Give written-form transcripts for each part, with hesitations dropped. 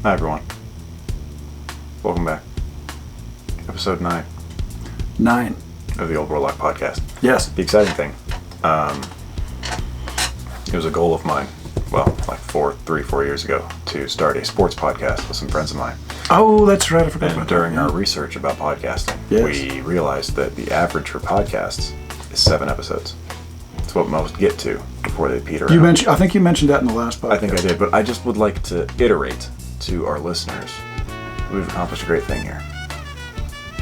Hi everyone. Welcome back. Episode 9. 9. Of the Old Warlock Podcast. Yes. The exciting thing. It was a goal of mine, well, like 4 years ago, to start a sports podcast with some friends of mine. Oh, that's right. I forgot about that. During our research about podcasting, we realized that the average for podcasts is 7 episodes. It's what most get to before they peter out. I think you mentioned that in the last podcast. I think I did, but I just would like to iterate to our listeners. We've accomplished a great thing here.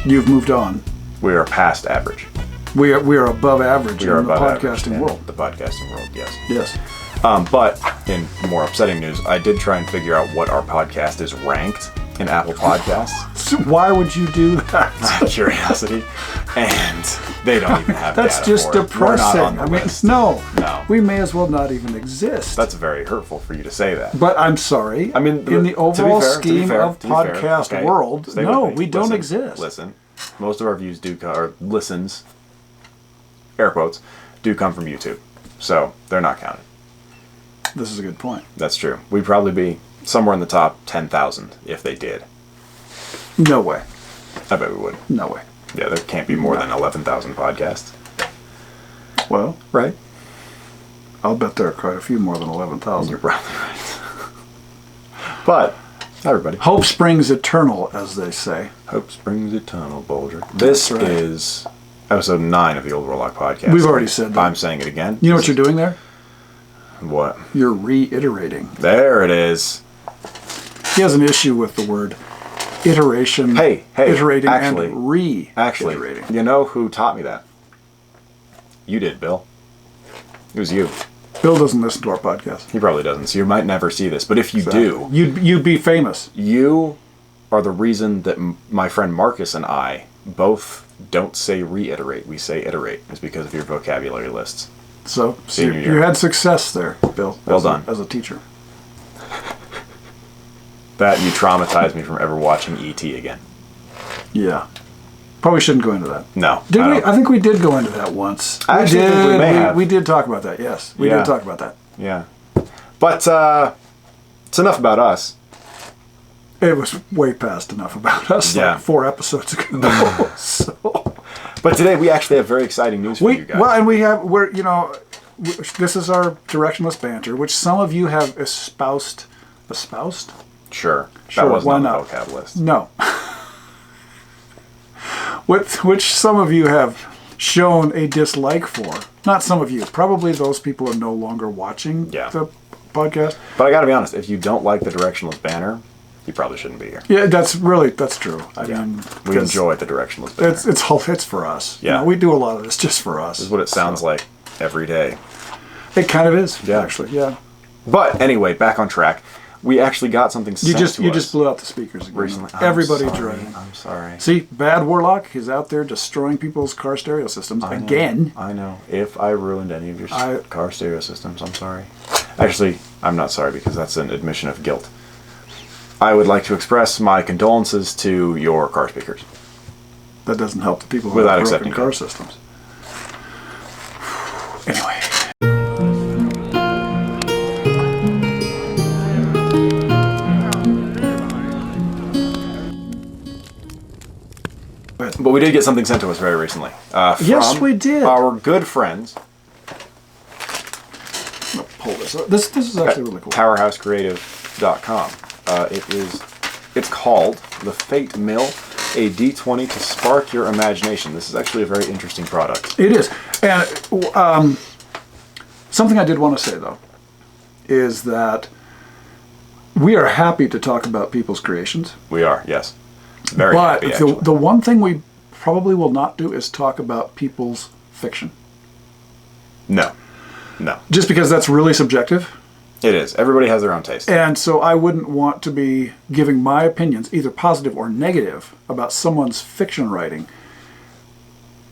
You've moved on. We are past average. We are above average in the podcasting world. The podcasting world, yes. Yes. But in more upsetting news, I did try and figure out what our podcast is ranked in Apple Podcasts. So why would you do that? Curiosity. And they don't even have That's data just for it. depressing. We're not on the list. No. We may as well not even exist. That's very hurtful for you to say that. But I'm sorry. I mean, in the overall scheme of to podcast world, no, we don't exist. Listen, most of our views or listens, air quotes, do come from YouTube. So they're not counted. This is a good point. That's true. We'd probably be somewhere in the top 10,000 if they did. No way. I bet we would. No way. Yeah, there can't be more than 11,000 podcasts. Well, right. I'll bet there are quite a few more than 11,000. You're probably right. But, hi everybody. Hope springs eternal, as they say. Hope springs eternal, Bulger. This is episode 9 of the Old Warlock Podcast. We've already said that. I'm saying it again. You know what you're doing there? What? You're reiterating. There it is. He has an issue with the word iteration. Iterating actually, and reiterating. Actually, you know who taught me that? You did, Bill. It was you. Bill doesn't listen to our podcast. He probably doesn't, so you might never see this. But if you do... You'd be famous. You are the reason that my friend Marcus and I both don't say reiterate. We say iterate. It's because of your vocabulary lists. So you had success there, Bill. Well done. As a teacher. That you traumatized me from ever watching E.T. again. Yeah. Probably shouldn't go into that. No. Did we? I think we did go into that once. I actually think we may have. We did talk about that, yes. We did talk about that. Yeah. But it's enough about us. It was way past enough about us like 4 episodes ago. So. But today we actually have very exciting news for you guys. Well, and this is our directionless banter, which some of you have espoused. Espoused? Sure. That wasn't on the vocab list. No. Which some of you have shown a dislike for. Not some of you. Probably those people are no longer watching the podcast. But I got to be honest, if you don't like the directionless banner, you probably shouldn't be here. Yeah, that's true. I mean, we enjoy the directionless banner. It's for us. Yeah. We do a lot of this just for us. This is what it sounds like every day. It kind of is, actually, yeah. But anyway, back on track. We actually got something sent to us. You just blew out the speakers again. Recently. Everybody driving. I'm sorry. See, bad Warlock is out there destroying people's car stereo systems again. I know. If I ruined any of your car stereo systems, I'm sorry. Actually, I'm not sorry because that's an admission of guilt. I would like to express my condolences to your car speakers. That doesn't help the people who have broken car systems. Anyway. But we did get something sent to us very recently. Yes, we did. Our good friends. I'll pull this up. This is actually really cool. PowerhouseCreative.com. It's called The Fate Mill, a D20 to spark your imagination. This is actually a very interesting product. It is. And something I did want to say, though, is that we are happy to talk about people's creations. We are, yes. Very happy, But the one thing we probably will not do is talk about people's fiction. No. Just because that's really subjective. It is. Everybody has their own taste. And so I wouldn't want to be giving my opinions, either positive or negative, about someone's fiction writing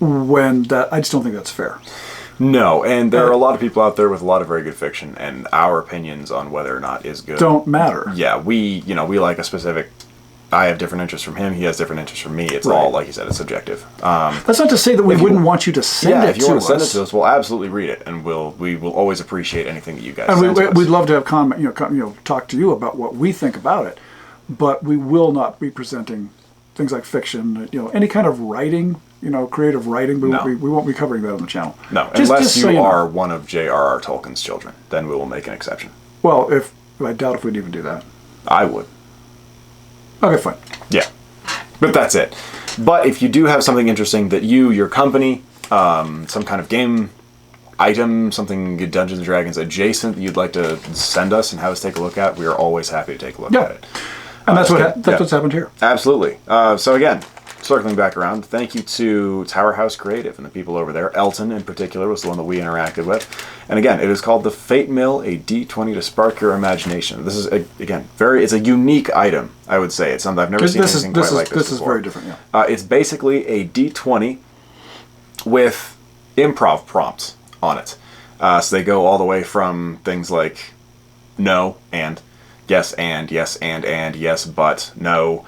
I just don't think that's fair. No, and there are a lot of people out there with a lot of very good fiction, and our opinions on whether or not is good don't matter. Yeah, we like a specific I have different interests from him. He has different interests from me. It's all, like you said, it's subjective. That's not to say that we wouldn't want you to send it to us. Yeah, if you want to send it to us, we'll absolutely read it, and we will always appreciate anything that you guys send to us. We'd love to have talk to you about what we think about it. but we will not be presenting things like fiction, any kind of writing, creative writing. We won't be covering that on the channel. No, unless you are one of J.R.R. Tolkien's children, then we will make an exception. Well, I doubt if we'd even do that. I would. Okay, fine. Yeah, but that's it. But if you do have something interesting that your company, some kind of game item, something Dungeons and Dragons adjacent that you'd like to send us and have us take a look at, we are always happy to take a look at it. And that's what's happened here. Absolutely. So again, circling back around, thank you to Tower House Creative and the people over there. Elton, in particular, was the one that we interacted with. And again, it is called the Fate Mill, a D20 to spark your imagination. This is, it's a unique item, I would say. It's something I've never seen anything quite like this before. This is very different, yeah. It's basically a D20 with improv prompts on it. So they go all the way from things like no and yes and yes and yes but no,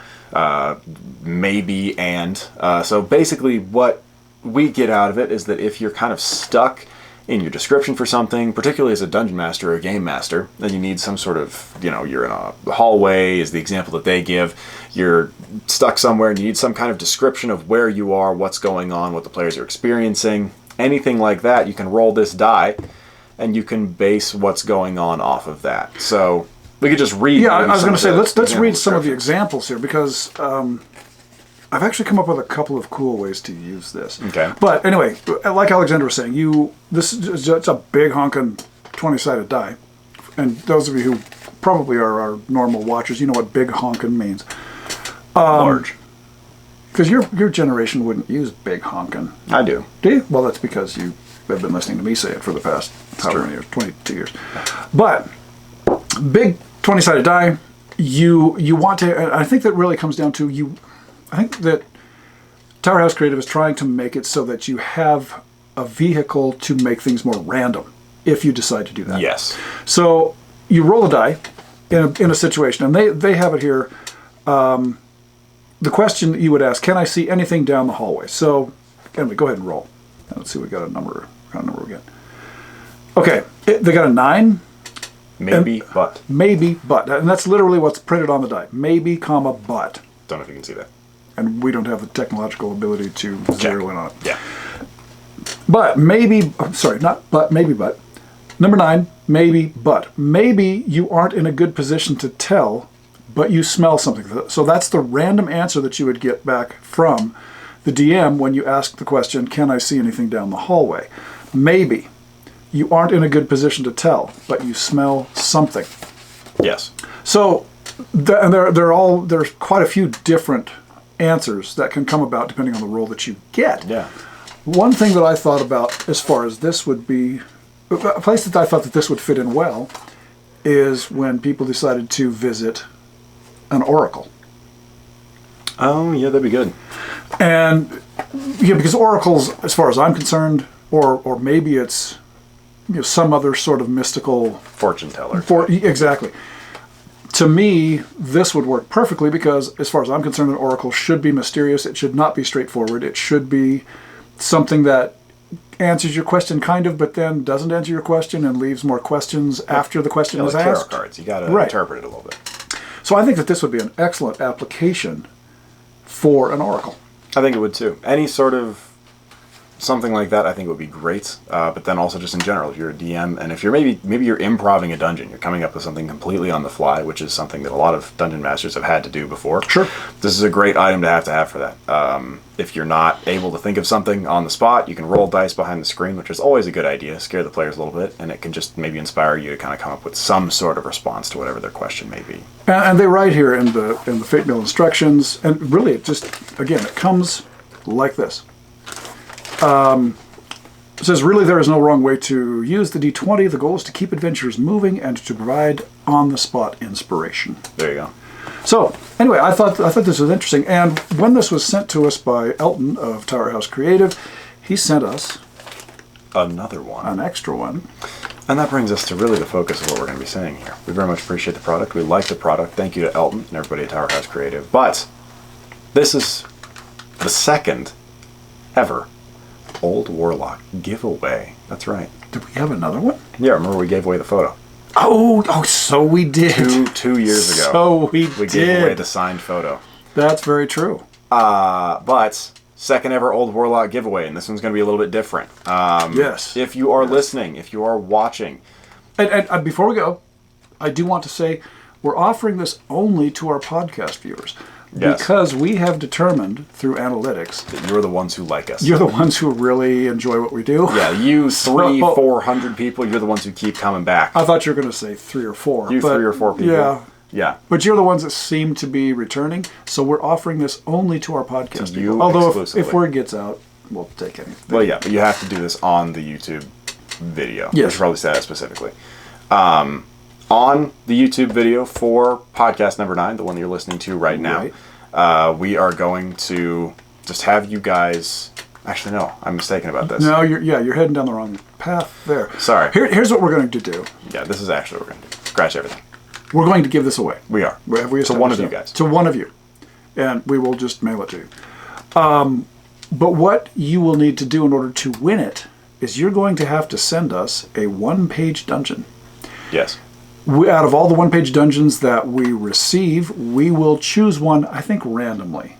maybe and. So basically what we get out of it is that if you're kind of stuck in your description for something, particularly as a dungeon master or a game master, then you need some sort of, you're in a hallway is the example that they give. You're stuck somewhere and you need some kind of description of where you are, what's going on, what the players are experiencing. Anything like that, you can roll this die and you can base what's going on off of that. So we could just read. Yeah, I was going to say, let's read some of the examples here, because I've actually come up with a couple of cool ways to use this. Okay. But anyway, like Alexander was saying, it's a big honking 20-sided die. And those of you who probably are our normal watchers, you know what big honking means. Large. Because your generation wouldn't use big honkin'. I do. Do you? Well, that's because you have been listening to me say it for the past however many years, 22 years. But big 20-sided die, you want to, and I think that really comes down to I think that Tower House Creative is trying to make it so that you have a vehicle to make things more random if you decide to do that. Yes. So you roll a die in a situation, and they have it here. The question that you would ask, can I see anything down the hallway? So, anyway, go ahead and roll. Let's see, we got a number. What kind of number we get? Okay, they got a 9. Maybe, but. Maybe, but. And that's literally what's printed on the die. Maybe, comma, but. Don't know if you can see that. And we don't have the technological ability to zero in on it. Yeah. But, maybe, sorry, not but, maybe, but. Number 9, maybe, but. Maybe you aren't in a good position to tell, but you smell something. So that's the random answer that you would get back from the DM when you ask the question, can I see anything down the hallway? Maybe you aren't in a good position to tell, but you smell something. Yes. So there's quite a few different answers that can come about depending on the role that you get. Yeah. One thing that I thought about as far as this would be, a place that I thought that this would fit in well, is when people decided to visit an oracle. Oh, yeah, that'd be good. And because oracles, as far as I'm concerned, or maybe it's some other sort of mystical fortune teller. Exactly. To me, this would work perfectly because, as far as I'm concerned, an oracle should be mysterious. It should not be straightforward. It should be something that answers your question kind of, but then doesn't answer your question and leaves more questions after the question is asked. Tarot cards. You got to interpret it a little bit. So I think that this would be an excellent application for an oracle. I think it would too. Any sort of something like that I think would be great. But then also just in general, if you're a DM and if you're maybe you're improvising a dungeon, you're coming up with something completely on the fly, which is something that a lot of dungeon masters have had to do before. Sure. This is a great item to have for that. If you're not able to think of something on the spot, you can roll dice behind the screen, which is always a good idea. Scare the players a little bit, and it can just maybe inspire you to kind of come up with some sort of response to whatever their question may be. And they write here in the Fate Mill instructions, and really it just, again, it comes like this. It says, really, there is no wrong way to use the D20. The goal is to keep adventurers moving and to provide on-the-spot inspiration. There you go. So, anyway, I thought this was interesting. And when this was sent to us by Elton of Tower House Creative, he sent us another one. An extra one. And that brings us to really the focus of what we're going to be saying here. We very much appreciate the product. We like the product. Thank you to Elton and everybody at Tower House Creative. But this is the second ever Old Warlock giveaway. That's right. Did we have another one? Yeah, remember we gave away the photo. Oh, so we did. Two years ago. So we gave away the signed photo. That's very true. But second ever Old Warlock giveaway, and this one's going to be a little bit different. Yes. If you are listening, if you are watching. And before we go, I do want to say we're offering this only to our podcast viewers. Yes. Because we have determined through analytics that you're the ones who like us. You're the ones who really enjoy what we do. Yeah, you 400 people, you're the ones who keep coming back. I thought you were going to say 3 or 4. You 3 or 4 people. Yeah. Yeah. But you're the ones that seem to be returning, so we're offering this only to our podcast you people. Although exclusively. if word gets out, we'll take anything. Well, yeah, but you have to do this on the YouTube video. Yes. I should probably say that specifically. On the YouTube video for podcast number 9, the one that you're listening to right now, we are going to just have you guys... Actually, no, I'm mistaken about this. No, you're heading down the wrong path there. Sorry. Here's what we're going to do. Yeah, this is actually what we're going to do. Scratch everything. We're going to give this away. We are. To one of you guys. To one of you. And we will just mail it to you. But what you will need to do in order to win it is you're going to have to send us a one-page dungeon. Yes. Out of all the one-page dungeons that we receive, we will choose one, I think, randomly.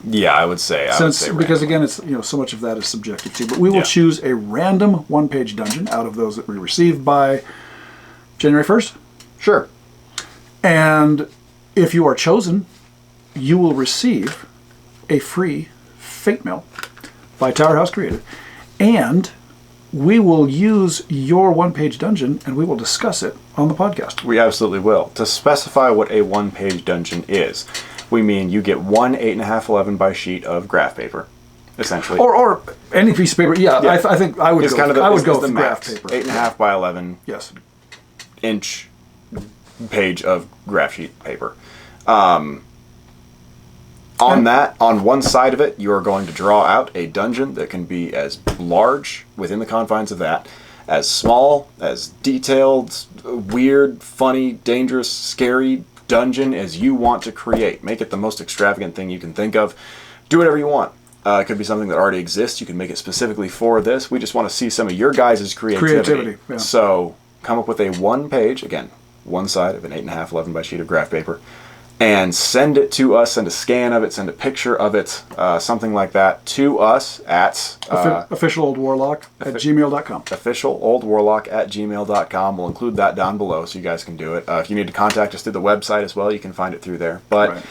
Yeah, I would say. Because again, it's so much of that is subjective too. But we will choose a random one-page dungeon out of those that we receive by January 1st. Sure. And if you are chosen, you will receive a free Fate Mail by Tower House Creative, and we will use your one-page dungeon and we will discuss it on the podcast. We absolutely will. To specify what a one-page dungeon is, we mean you get one 8.5-11 by sheet of graph paper, essentially. Or any piece of paper. Yeah. I think I would it's go. Kind of the, I would go the with graph max. paper. 8.5 by 11. Yes. Inch page of graph sheet paper. On one side of it, you are going to draw out a dungeon that can be as large within the confines of that, as small, as detailed, weird, funny, dangerous, scary dungeon as you want to create. Make it the most extravagant thing you can think of. Do whatever you want. It could be something that already exists. You can make it specifically for this. We just want to see some of your guys' creativity. Yeah. So come up with a one-page, again, one side of an 8.5-11 by sheet of graph paper, and send it to us. Send a scan of it, send a picture of it, something like that, to us at officialoldwarlock@gmail.com. officialoldwarlock@gmail.com. We'll include that down below so you guys can do it. If you need to contact us through the website as well, you can find it through there. But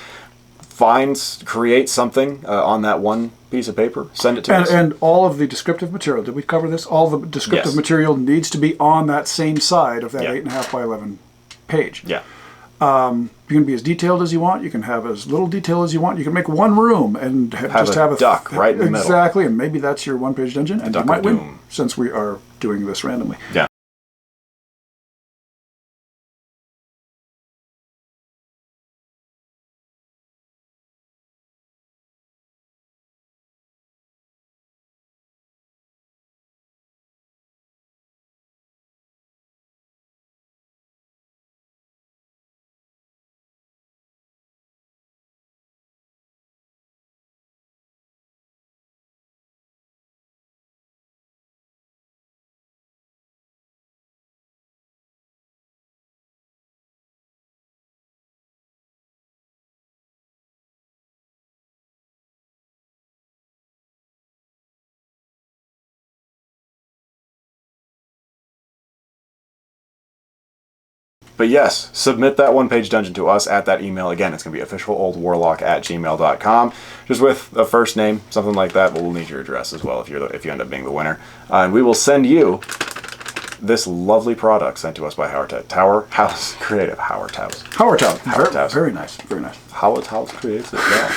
create something on that one piece of paper, send it to us. And all of the descriptive material, did we cover this? All the descriptive material needs to be on that same side of that 8.5 by 11 page. Yeah. You can be as detailed as you want. You can have as little detail as you want. You can make one room and just have a duck right in the middle. Exactly, and maybe that's your one-page dungeon, and you might win since we are doing this randomly. Yeah. But yes, submit that one-page dungeon to us at that email. Again, it's going to be officialoldwarlock@gmail.com. Just with a first name, something like that. But we'll need your address as well if you end up being the winner. And we will send you this lovely product sent to us by Tower House Creative. Howard House. Very nice. Very nice. Howard House Creative as well.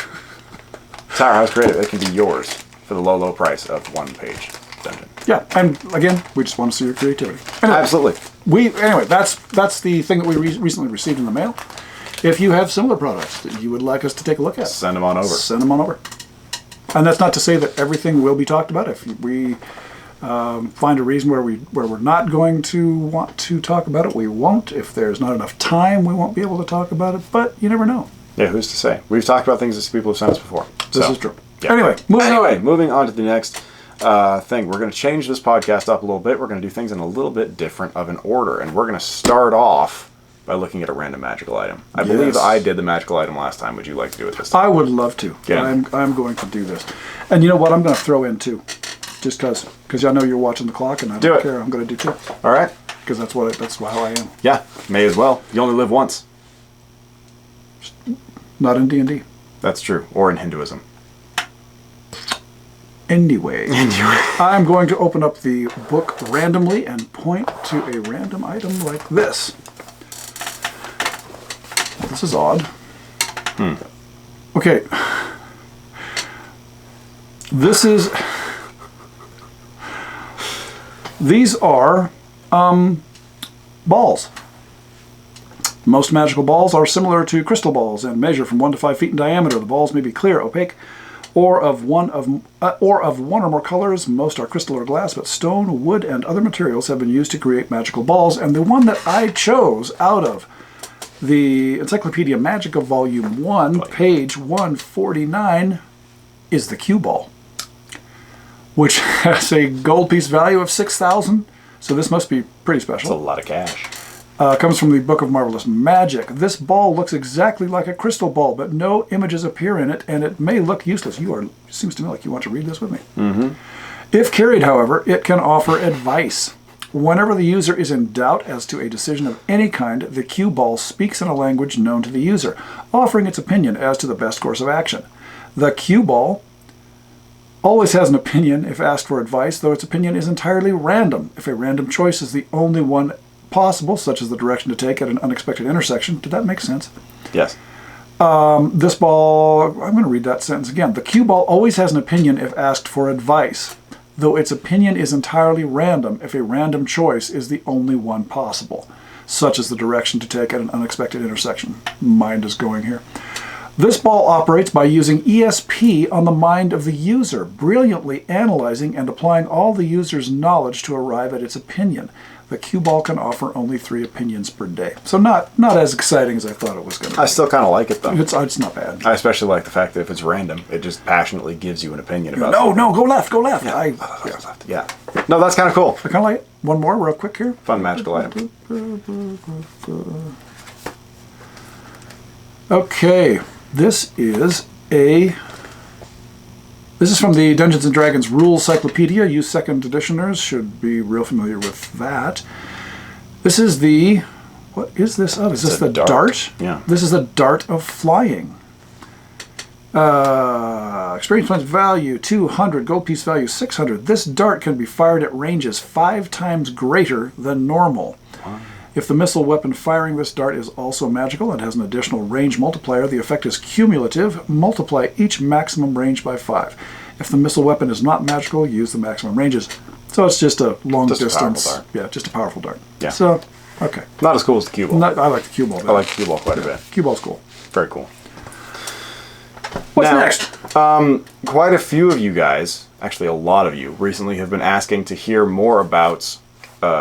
Tower House Creative. It can be yours for the low price of one-page dungeon. Yeah, and again, we just want to see your creativity. Anyway, Absolutely. That's the thing that we recently received in the mail. If you have similar products that you would like us to take a look at, send them on over. Send them on over. And that's not to say that everything will be talked about. If we find a reason where we're not going to want to talk about it, we won't. If there's not enough time, we won't be able to talk about it. But you never know. Yeah, who's to say? We've talked about things that people have sent us before. This is true. Yeah. Anyway, moving on to the next. thing. We're going to change this podcast up a little bit. We're going to do things in a little bit different of an order. And we're going to start off by looking at a random magical item. I believe I did the magical item last time. Would you like to do it this time? I would love to. Yeah. I'm going to do this. And you know what? I'm going to throw in two. Just because I know you're watching the clock and I don't care. I'm going to do two. All right. Because that's how I am. Yeah, may as well. You only live once. Not in D&D. That's true. Or in Hinduism. Anyway, I'm going to open up the book randomly and point to a random item like this. This is odd. Okay. These are balls. Most magical balls are similar to crystal balls and measure from 1 to 5 feet in diameter. The balls may be clear, opaque, or of one or more colors. Most are crystal or glass, but stone, wood, and other materials have been used to create magical balls. And the one that I chose out of the Encyclopedia Magica Volume 1, page 149, is the cue ball, which has a gold piece value of 6,000. So this must be pretty special. That's a lot of cash. Comes from the Book of Marvelous Magic. This ball looks exactly like a crystal ball, but no images appear in it, and it may look useless. Seems to me like you want to read this with me. Mm-hmm. If carried, however, it can offer advice. Whenever the user is in doubt as to a decision of any kind, the cue ball speaks in a language known to the user, offering its opinion as to the best course of action. The cue ball always has an opinion if asked for advice, though its opinion is entirely random. If a random choice is the only one possible, such as the direction to take at an unexpected intersection. Did that make sense? Yes. This ball, I'm going to read that sentence again. The cue ball always has an opinion if asked for advice, though its opinion is entirely random if a random choice is the only one possible, such as the direction to take at an unexpected intersection. Mind is going here. This ball operates by using ESP on the mind of the user, brilliantly analyzing and applying all the user's knowledge to arrive at its opinion. The cue ball can offer only 3 opinions per day. So not as exciting as I thought it was going to be. I still kind of like it, though. It's not bad. I especially like the fact that if it's random, it just passionately gives you an opinion about No, go left. Yeah. No, that's kind of cool. I kind of like it. One more real quick here. Fun magical item. Okay. This is from the Dungeons & Dragons Rules Cyclopedia. You second editioners should be real familiar with that. This is what is this of? Is this the dart? Yeah. This is the dart of flying. Experience points value 200, gold piece value 600. This dart can be fired at ranges 5 times greater than normal. Wow. If the missile weapon firing this dart is also magical and has an additional range multiplier, the effect is cumulative. Multiply each maximum range by 5. If the missile weapon is not magical, use the maximum ranges. So it's just a long distance. Just a powerful dart. Yeah. So, okay. Not as cool as the cue ball. I like the cue ball better. I like the cue ball quite a bit. Cue ball's cool. Very cool. What's next? Quite a few of you guys, actually a lot of you, recently have been asking to hear more about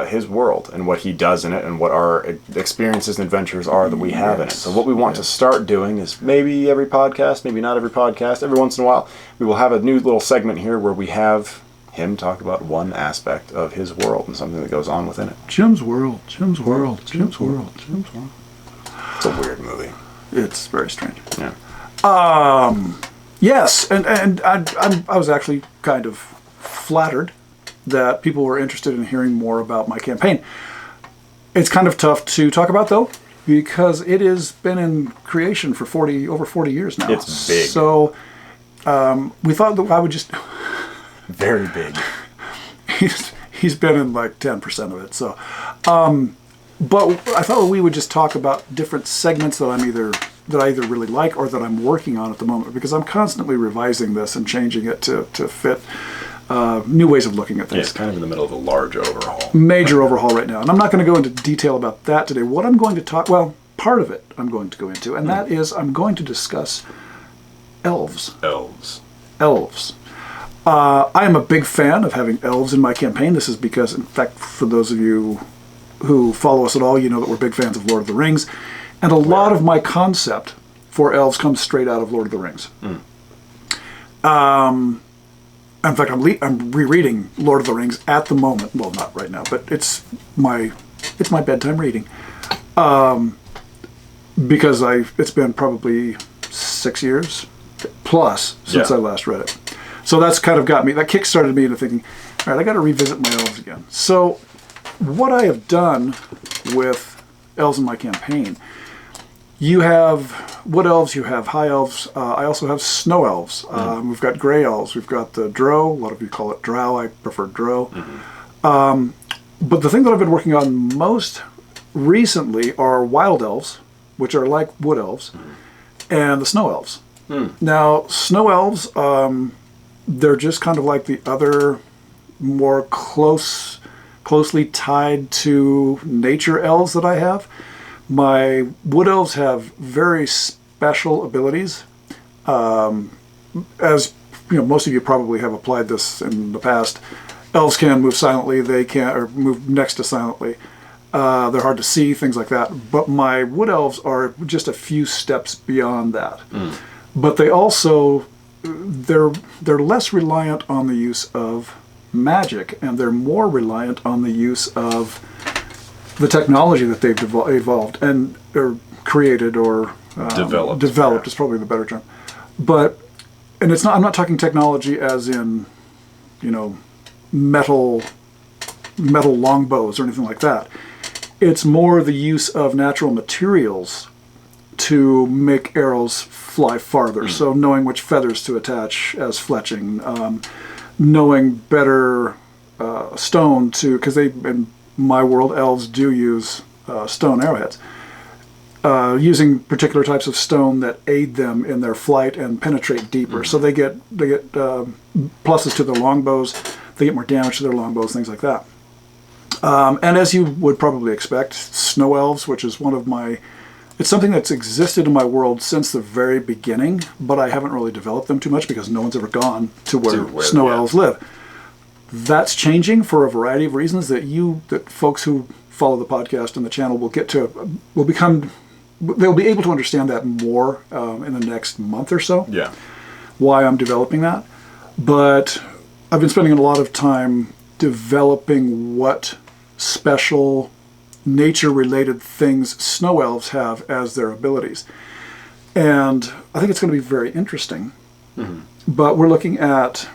his world and what he does in it and what our experiences and adventures are that we have in it. So what we want to start doing is maybe every podcast, maybe not every podcast, every once in a while, we will have a new little segment here where we have him talk about one aspect of his world and something that goes on within it. Jim's World. It's a weird movie. It's very strange. Yeah. Yes, and I was actually kind of flattered that people were interested in hearing more about my campaign. It's kind of tough to talk about, though, because it has been in creation for over 40 years now. It's big. So we thought that I would just... Very big. He's been in like 10% of it. So, but I thought we would just talk about different segments that I either really like or that I'm working on at the moment, because I'm constantly revising this and changing it to fit new ways of looking at things. Yeah, it's kind of in the middle of a large overhaul. Major overhaul right now. And I'm not going to go into detail about that today. What I'm going to part of it I'm going to go into, and that is I'm going to discuss elves. Elves. I am a big fan of having elves in my campaign. This is because, in fact, for those of you who follow us at all, you know that we're big fans of Lord of the Rings. And a lot of my concept for elves comes straight out of Lord of the Rings. And In fact, I'm rereading Lord of the Rings at the moment. Well, not right now, but it's my bedtime reading. Because it's been probably 6 years plus since I last read it. So that's kind of got me, that kick-started me into thinking, all right, I got to revisit my elves again. So what I have done with elves in my campaign, you have wood elves, you have high elves. I also have snow elves. We've got gray elves. We've got the drow. A lot of you call it drow. I prefer drow. But the thing that I've been working on most recently are wild elves, which are like wood elves, and the snow elves. Now, snow elves, they're just kind of like the other more closely tied to nature elves that I have. My wood elves have very special abilities. As you know, most of you probably have applied this in the past. Elves can move silently. They can, or move next to silently. They're hard to see, things like that. But my wood elves are just a few steps beyond that. But they also, they're less reliant on the use of magic, and they're more reliant on the use of the technology that they've evolved or created or developed. Developed is probably the better term. But, and it's not, I'm not talking technology as in, you know, metal longbows or anything like that. It's more the use of natural materials to make arrows fly farther. So knowing which feathers to attach as fletching, knowing better stone to, because in my world, elves do ausstone arrowheads. Using particular types of stone that aid them in their flight and penetrate deeper. So they get pluses to their longbows. They get more damage to their longbows, things like that. And as you would probably expect, snow elves, which is one of my... It's something that's existed in my world since the very beginning, but I haven't really developed them too much because no one's ever gone to where snow elves live. That's changing for a variety of reasons that folks who follow the podcast and the channel will they'll be able to understand that more in the next month or so. Yeah. Why I'm developing that. But I've been spending a lot of time developing what special nature-related things snow elves have as their abilities. And I think it's going to be very interesting. But we're looking at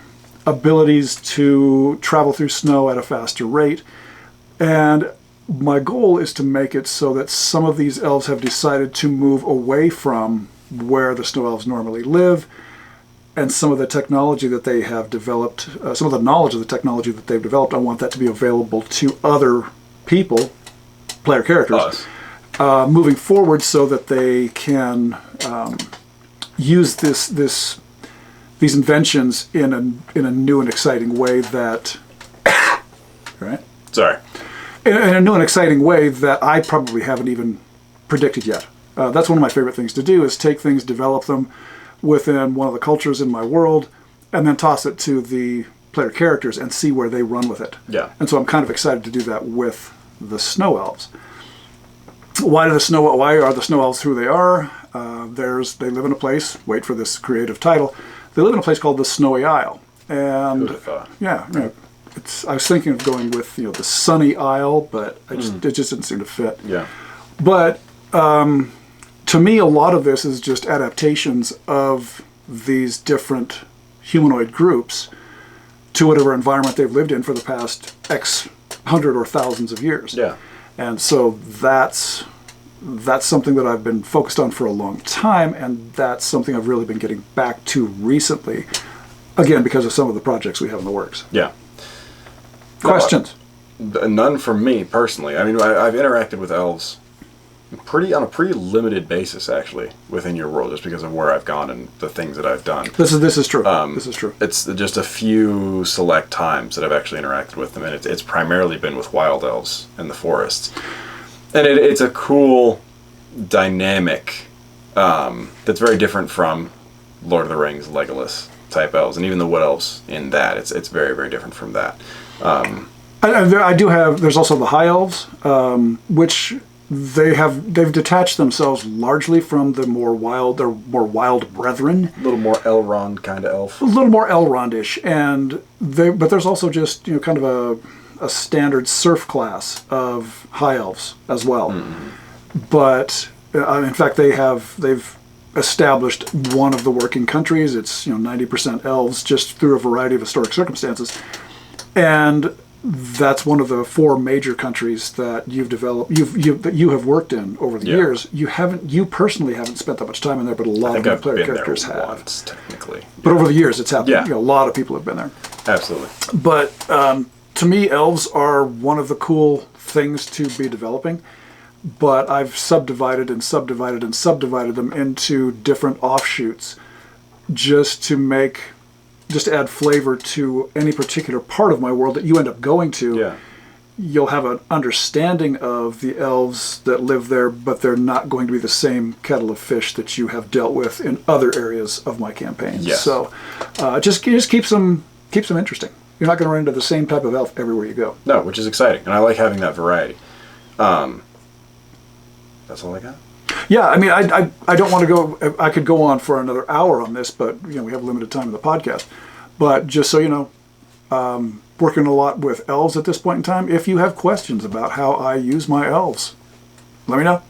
abilities to travel through snow at a faster rate. And my goal is to make it so that some of these elves have decided to move away from where the snow elves normally live, and some of the technology that they have developed, some of the knowledge of the technology that they've developed, I want that to be available to other people, player characters, moving forward, so that they can use these inventions in a new and exciting way that, right? Sorry. In a new and exciting way that I probably haven't even predicted yet. That's one of my favorite things to do, is take things, develop them within one of the cultures in my world, and then toss it to the player characters and see where they run with it. Yeah. And so I'm kind of excited to do that with the snow elves. Why are the snow elves who they are? They live in a place, wait for this creative title, they live in a place called the Snowy Isle. And yeah, I was thinking of going with the Sunny Isle, but it just didn't seem to fit. Yeah. But to me, a lot of this is just adaptations of these different humanoid groups to whatever environment they've lived in for the past X hundred or thousands of years. Yeah. And so that's something that I've been focused on for a long time, and that's something I've really been getting back to recently, again, because of some of the projects we have in the works. Yeah. Questions? None from me personally. I mean, I've interacted with elves on a pretty limited basis, actually, within your world, just because of where I've gone and the things that I've done. This is true. This is true. It's just a few select times that I've actually interacted with them, and it's primarily been with wild elves in the forests. And it's a cool dynamic that's very different from Lord of the Rings, Legolas type elves, and even the wood elves in that. It's very, very different from that. I do have, there's also the high elves, which they've detached themselves largely from their more wild brethren. A little more Elrond kind of elf. A little more Elrondish, but there's also just kind of a standard serf class of high elves as well. But in fact, they've established one of the working countries. It's 90% elves, just through a variety of historic circumstances, and that's one of the 4 major countries that you've developed, that you have worked in over the years. You personally haven't spent that much time in there, but a lot of the player characters have. Once, technically. But over the years, it's happened. A lot of people have been there. Absolutely. But to me, elves are one of the cool things to be developing. But I've subdivided them into different offshoots, just to add flavor to any particular part of my world that you end up going to. Yeah. You'll have an understanding of the elves that live there, but they're not going to be the same kettle of fish that you have dealt with in other areas of my campaign. Yes. So just keeps them interesting. You're not going to run into the same type of elf everywhere you go. No, which is exciting, and I like having that variety. That's all I got. Yeah, I mean, I don't want to go. I could go on for another hour on this, but we have limited time in the podcast. But just so you know, working a lot with elves at this point in time. If you have questions about how I use my elves, let me know.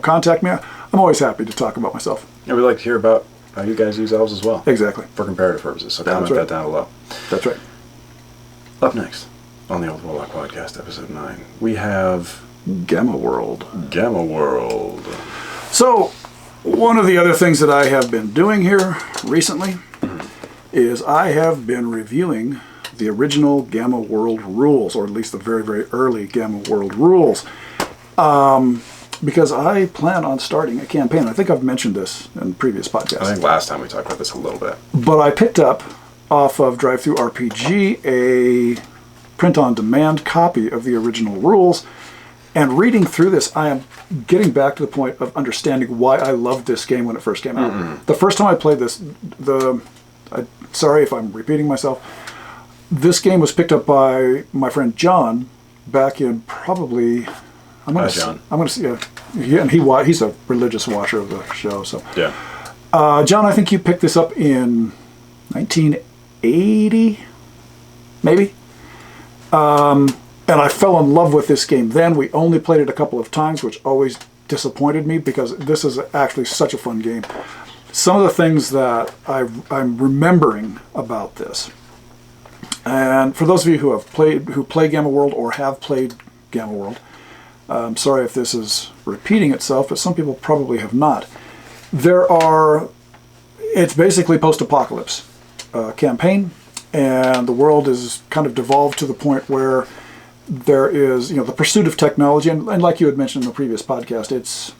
Contact me. I'm always happy to talk about myself. And we'd like to hear about how you guys use elves as well. Exactly. For comparative purposes. So comment that down below. That's right. Up next on the Old Warlock Podcast, episode 9, we have Gamma World. Gamma World. So, one of the other things that I have been doing here recently is I have been reviewing the original Gamma World rules, or at least the very, very early Gamma World rules, because I plan on starting a campaign. I think I've mentioned this in previous podcasts. I think last time we talked about this a little bit. But I picked up off of Drive-Thru RPG a print-on-demand copy of the original rules. And reading through this, I am getting back to the point of understanding why I loved this game when it first came out. The first time I played this, sorry if I'm repeating myself, this game was picked up by my friend John back in probably, John. He's a religious watcher of the show. So yeah, John, I think you picked this up in 1980, maybe. And I fell in love with this game then. We only played it a couple of times, which always disappointed me because this is actually such a fun game. Some of the things that I'm remembering about this, and for those of you who play Gamma World or have played Gamma World, I'm sorry if this is repeating itself, but some people probably have not. It's basically post-apocalypse campaign, and the world is kind of devolved to the point where there is, the pursuit of technology, and like you had mentioned in the previous podcast, it's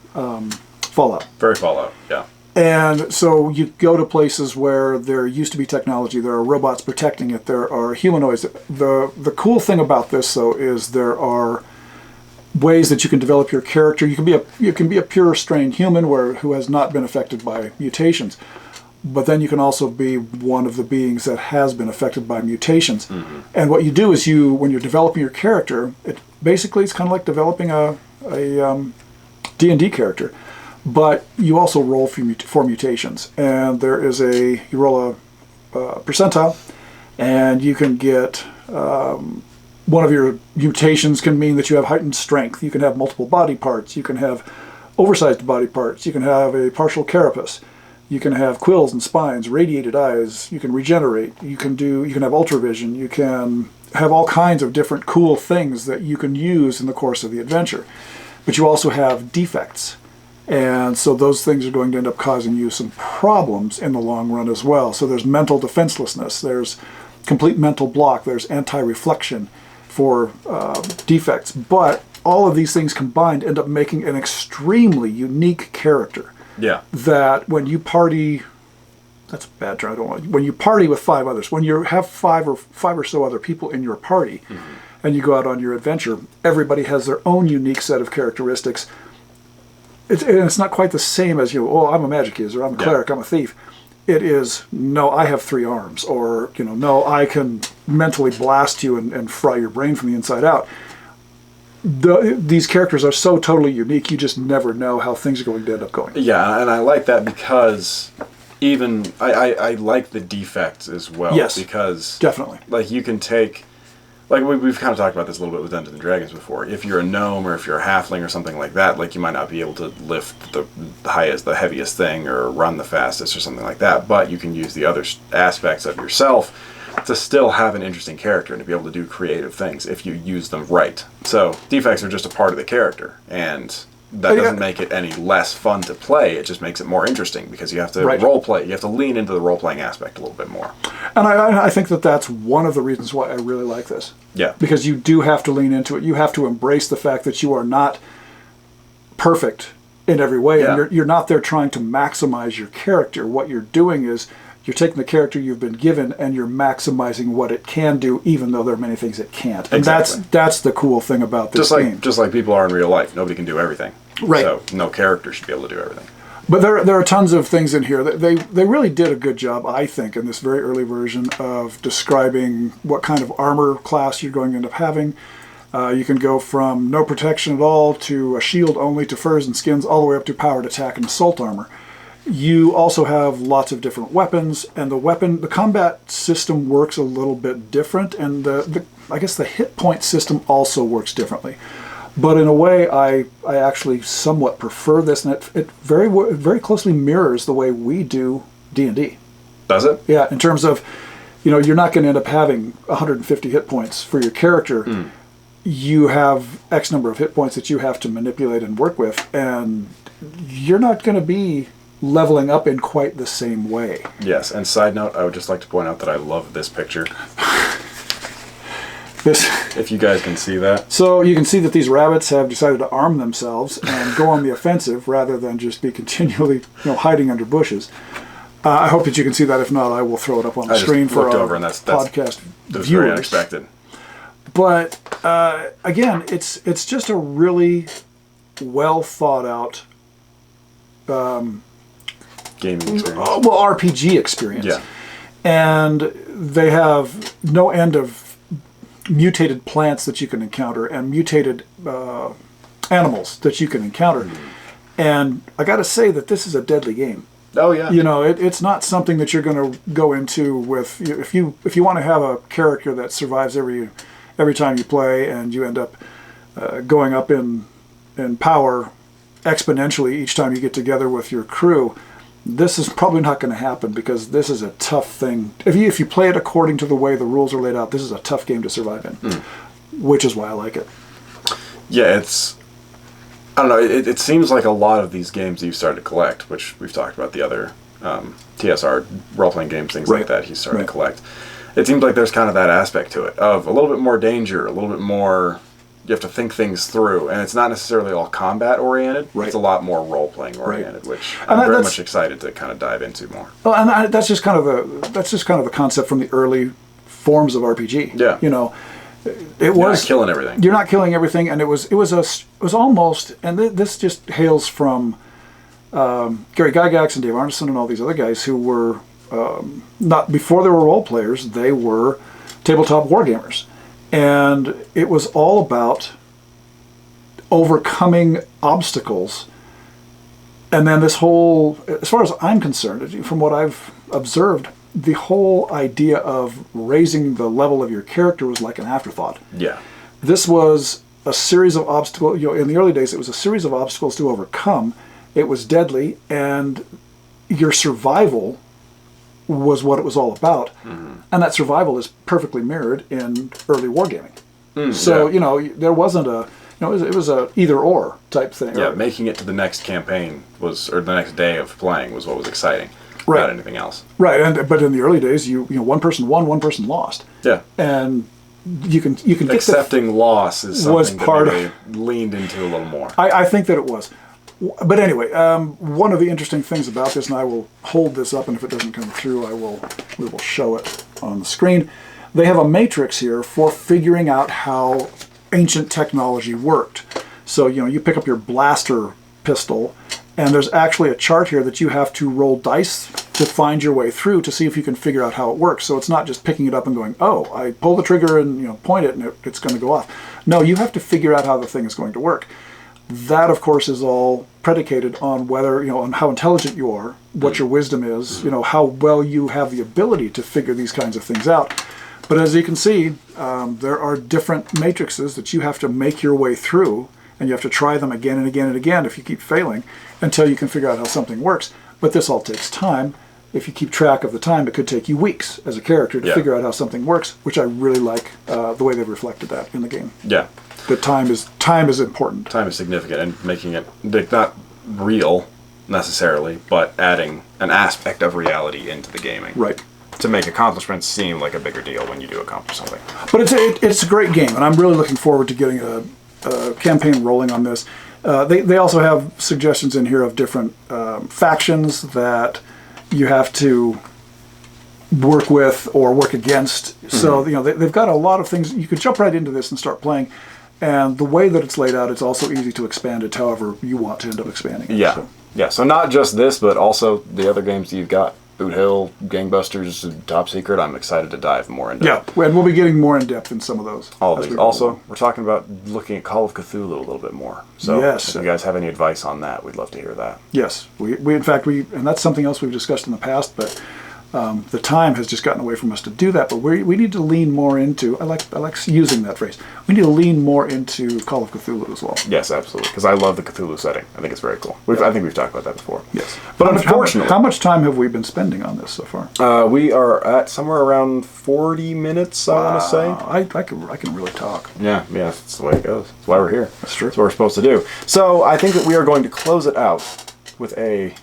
Fallout. Very Fallout, yeah. And so you go to places where there used to be technology, there are robots protecting it, there are humanoids. The cool thing about this, though, is there are ways that you can develop your character. You can be a pure strained human who has not been affected by mutations. But then you can also be one of the beings that has been affected by mutations. And what you do is when you're developing your character, it's kind of like developing a D&D character. But you also roll for mutations. And you roll a percentile, and you can get one of your mutations can mean that you have heightened strength. You can have multiple body parts. You can have oversized body parts. You can have a partial carapace. You can have quills and spines, radiated eyes. You can regenerate. You can have ultravision. You can have all kinds of different cool things that you can use in the course of the adventure. But you also have defects. And so those things are going to end up causing you some problems in the long run as well. So there's mental defenselessness. There's complete mental block. There's anti-reflection for defects. But all of these things combined end up making an extremely unique character. Yeah. That when you party, that's a bad term. When you party with 5 others, when you have five or so other people in your party, and you go out on your adventure, everybody has their own unique set of characteristics. It's not quite the same as I'm a magic user, I'm a cleric, I'm a thief. It is, no, I have 3 arms, or no, I can mentally blast you and fry your brain from the inside out. these characters are so totally unique, you just never know how things are going to end up going. Yeah, and I like that because even I like the defects as well. Yes, because definitely. Like you can take, like we've kind of talked about this a little bit with Dungeons and Dragons before. If you're a gnome or if you're a halfling or something like that, like you might not be able to lift the heaviest thing or run the fastest or something like that, but you can use the other aspects of yourself to still have an interesting character and to be able to do creative things if you use them right. So defects are just a part of the character, and that doesn't make it any less fun to play. It just makes it more interesting because you have to role play. You have to lean into the role playing aspect a little bit more. And I think that that's one of the reasons why I really like this. Yeah. Because you do have to lean into it. You have to embrace the fact that you are not perfect in every way, and you're not there trying to maximize your character. What you're doing is you're taking the character you've been given and you're maximizing what it can do, even though there are many things it can't. And that's the cool thing about this game. Just like people are in real life. Nobody can do everything. Right. So no character should be able to do everything. But there are tons of things in here. They really did a good job, I think, in this very early version of describing what kind of armor class you're going to end up having. You can go from no protection at all to a shield only to furs and skins, all the way up to powered attack and assault armor. You also have lots of different weapons, and the combat system works a little bit different, and I guess the hit point system also works differently. But in a way, I actually somewhat prefer this, and it very closely mirrors the way we do D&D. Does it? Yeah, in terms of, you're not going to end up having 150 hit points for your character. You have X number of hit points that you have to manipulate and work with, and you're not going to be leveling up in quite the same way. Yes, and side note, I would just like to point out that I love this picture. If you guys can see that. So you can see that these rabbits have decided to arm themselves and go on the offensive rather than just be continually hiding under bushes. I hope that you can see that. If not, I will throw it up on the screen for our podcast viewers. Very unexpected. But again, it's just a really well thought out gaming experience. RPG experience. Yeah. And they have no end of mutated plants that you can encounter and mutated animals that you can encounter. And I got to say that this is a deadly game. Oh yeah. It's not something that you're going to go into with if you want to have a character that survives every time you play, and you end up going up in power exponentially each time you get together with your crew. This is probably not going to happen, because this is a tough thing. If you play it according to the way the rules are laid out, this is a tough game to survive in, which is why I like it. Yeah, I don't know, it seems like a lot of these games that you started to collect, which we've talked about the other TSR role-playing games, things like that, he's starting to collect. It seems like there's kind of that aspect to it, of a little bit more danger, a little bit more, you have to think things through, and it's not necessarily all combat oriented. Right. It's a lot more role playing oriented, which I'm very much excited to kind of dive into more. Well, and that's just kind of the concept from the early forms of RPG. Yeah. You're not killing everything. You're not killing everything, and it was almost, and this just hails from Gary Gygax and Dave Arneson and all these other guys who were not before they were role players. They were tabletop wargamers. And it was all about overcoming obstacles. And then this whole, as far as I'm concerned, from what I've observed, the whole idea of raising the level of your character was like an afterthought. Yeah. This was a series of obstacles. In the early days, it was a series of obstacles to overcome. It was deadly, and your survival was what it was all about. And that survival is perfectly mirrored in early wargaming. So, there wasn't it was a either or type thing. Yeah, making it to the next campaign or the next day of playing was what was exciting. Not anything else. Right, but in the early days, one person won, one person lost. Yeah. And you can get accepting loss is something that they leaned into a little more. I think that it was. But anyway, one of the interesting things about this, and I will hold this up, and if it doesn't come through, we will show it on the screen. They have a matrix here for figuring out how ancient technology worked. So, you pick up your blaster pistol, And there's actually a chart here that you have to roll dice to find your way through to see if you can figure out how it works. So it's not just picking it up and going, oh, I pull the trigger and point it and it's going to go off. No, you have to figure out how the thing is going to work. That, of course, is all predicated on whether, on how intelligent you are, what your wisdom is, how well you have the ability to figure these kinds of things out. But as you can see, there are different matrices that you have to make your way through, and you have to try them again and again and again if you keep failing until you can figure out how something works. But this all takes time. If you keep track of the time, it could take you weeks as a character to figure out how something works, which I really like the way they've reflected that in the game. Yeah. But time is important. Time is significant, and making it not real necessarily, but adding an aspect of reality into the gaming. Right. To make accomplishments seem like a bigger deal when you do accomplish something. But it's a great game, and I'm really looking forward to getting a campaign rolling on this. They also have suggestions in here of different factions that you have to work with or work against. Mm-hmm. So they've got a lot of things. You could jump right into this and start playing. And the way that it's laid out, it's also easy to expand it however you want to end up expanding it. Yeah. So. Yeah. So not just this, but also the other games that you've got. Boot Hill, Gangbusters, Top Secret. I'm excited to dive more into. Yeah, and we'll be getting more in depth in some of those. All of these. Also, we're talking about looking at Call of Cthulhu a little bit more. So if you guys have any advice on that, we'd love to hear that. Yes, we in fact, and that's something else we've discussed in the past, but the time has just gotten away from us to do that. But we need to lean more into. I like using that phrase. We need to lean more into Call of Cthulhu as well. Yes, absolutely. Because I love the Cthulhu setting. I think it's very cool. I think we've talked about that before. Yes. But unfortunately, how much time have we been spending on this so far? We are at somewhere around 40 minutes. I want to say. I can really talk. Yeah. That's the way it goes. That's why we're here. That's true. That's what we're supposed to do. So I think that we are going to close it out with a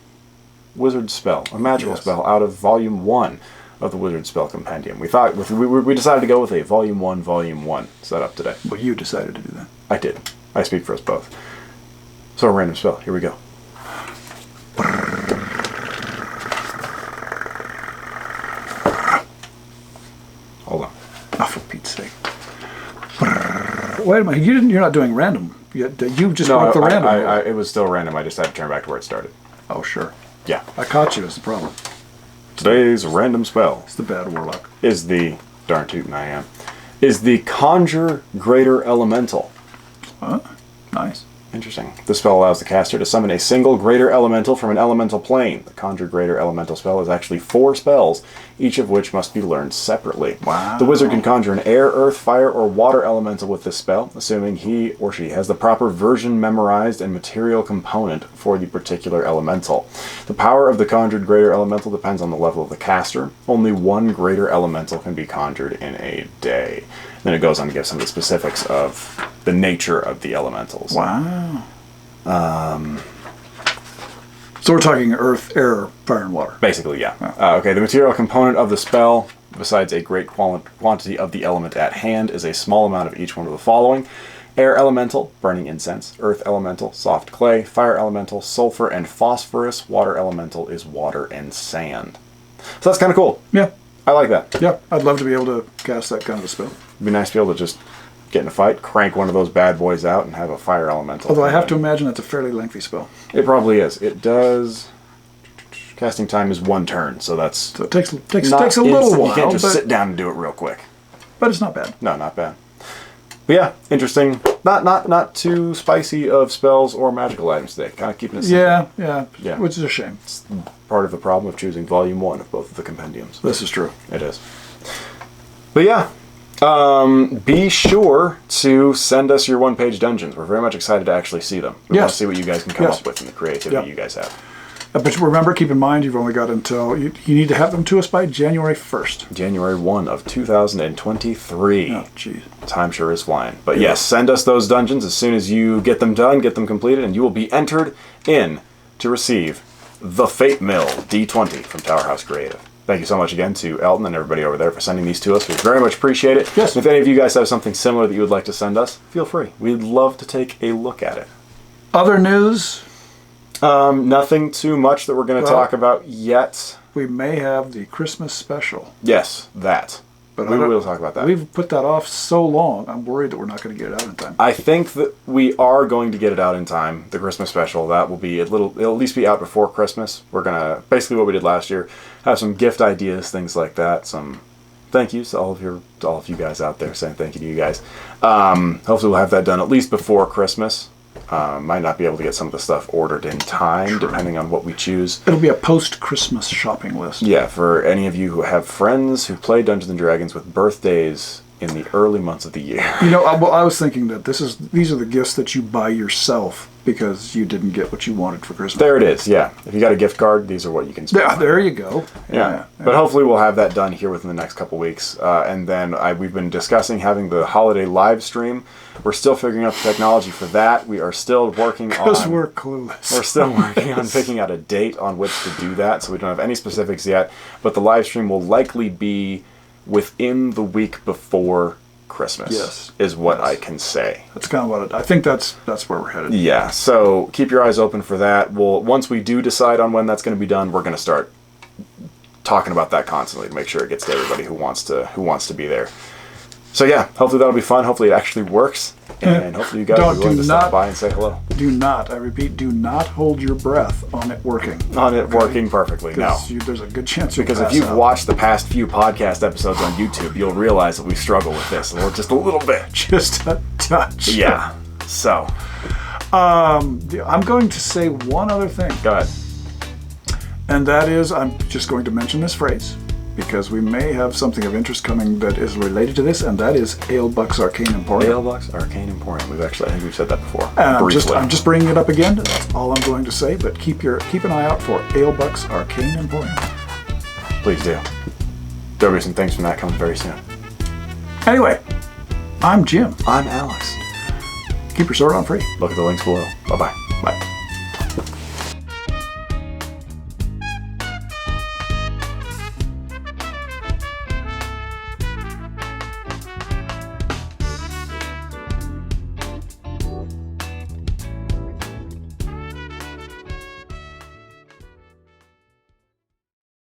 wizard spell, a magical spell out of Volume 1 of the Wizard Spell Compendium. We decided to go with a Volume 1 setup today. Well, you decided to do that. I did. I speak for us both. So a random spell. Here we go. Hold on. Oh, for Pete's sake. Wait a minute. You're not doing random. You just broke the random. It was still random. I just had to turn back to where it started. Oh, sure. Yeah. I caught you as the problem. Today's random spell It's the bad warlock. is the Conjure Greater Elemental. Huh? Nice. Interesting. This spell allows the caster to summon a single greater elemental from an elemental plane. The Conjure Greater Elemental spell is actually 4 spells, each of which must be learned separately. Wow. The wizard can conjure an air, earth, fire, or water elemental with this spell, assuming he or she has the proper version memorized and material component for the particular elemental. The power of the Conjured Greater Elemental depends on the level of the caster. Only 1 greater elemental can be conjured in a day. Then it goes on to give some of the specifics of the nature of the elementals. Wow. So we're talking earth, air, fire, and water. Basically, yeah. Okay, the material component of the spell, besides a great quantity of the element at hand, is a small amount of each one of the following. Air elemental, burning incense. Earth elemental, soft clay. Fire elemental, sulfur and phosphorus. Water elemental is water and sand. So that's kind of cool. Yeah. I like that. Yeah, I'd love to be able to cast that kind of a spell. It'd be nice to be able to just get in a fight, crank one of those bad boys out, and have a fire elemental. Although I have to imagine that's a fairly lengthy spell. It probably is. It does. Casting time is 1 turn, so that's. So it takes a little while. You can't just sit down and do it real quick. But it's not bad. No, not bad. But yeah, interesting. Not too spicy of spells or magical items today. Kind of keeping it simple. Yeah. Which is a shame. It's part of the problem of choosing Volume 1 of both of the compendiums. This is true. It is. But yeah. Be sure to send us your 1-page dungeons. We're very much excited to actually see them. We want to see what you guys can come up with and the creativity you guys have. But remember, keep in mind, you've only got until... You need to have them to us by January 1st. January 1 of 2023. Oh, jeez. Time sure is flying. But yes, send us those dungeons as soon as you get them done, get them completed, and you will be entered in to receive the Fate Mill D20 from Tower House Creative. Thank you so much again to Elton and everybody over there for sending these to us. We very much appreciate it. Yes. And if any of you guys have something similar that you would like to send us, feel free. We'd love to take a look at it. Other news? Nothing too much that we're going to talk about yet. We may have the Christmas special. Yes, that. But we will talk about that. We've put that off so long, I'm worried that we're not going to get it out in time. I think that we are going to get it out in time. The Christmas special, that will be it'll at least be out before Christmas. We're gonna basically what we did last year, have some gift ideas, things like that. Some thank yous to all of you guys out there, saying thank you to you guys. Hopefully we'll have that done at least before Christmas. Might not be able to get some of the stuff ordered in time, depending on what we choose. It'll be a post-Christmas shopping list. Yeah, for any of you who have friends who play Dungeons & Dragons with birthdays in the early months of the year. You know, I was thinking that these are the gifts that you buy yourself because you didn't get what you wanted for Christmas. There it is, yeah. If you got a gift card, these are what you can spend. Yeah, there you go. Yeah. But hopefully we'll have that done here within the next couple weeks. And then we've been discussing having the holiday live stream. We're still figuring out the technology for that. We are still working on... Because we're clueless. We're still working on picking out a date on which to do that, so we don't have any specifics yet. But the live stream will likely be within the week before Christmas. Yes. Is what I can say. That's kind of what I think that's where we're headed. Yeah, so keep your eyes open for that. Once we do decide on when that's going to be done, we're going to start talking about that constantly to make sure it gets to everybody who wants to be there. So yeah, hopefully that'll be fun. Hopefully it actually works, and hopefully you guys are willing to stop by and say hello. Do not, I repeat, do not hold your breath on it working. On it working perfectly, no. There's a good chance you'll Because pass if you've out. watched the past few podcast episodes on YouTube, you'll realize that we struggle with this, or just a little bit. Just a touch. Yeah. So. I'm going to say one other thing. Go ahead. And that is, I'm just going to mention this phrase, because we may have something of interest coming that is related to this, and that is Alebuck's Arcane Emporium. Alebuck's Arcane Emporium. I think we've said that before. And briefly. I'm just bringing it up again. That's all I'm going to say. But keep an eye out for Alebuck's Arcane Emporium. Please do. There'll be some things from that coming very soon. Anyway, I'm Jim. I'm Alex. Keep your sword on free. Look at the links below. Bye-bye. Bye.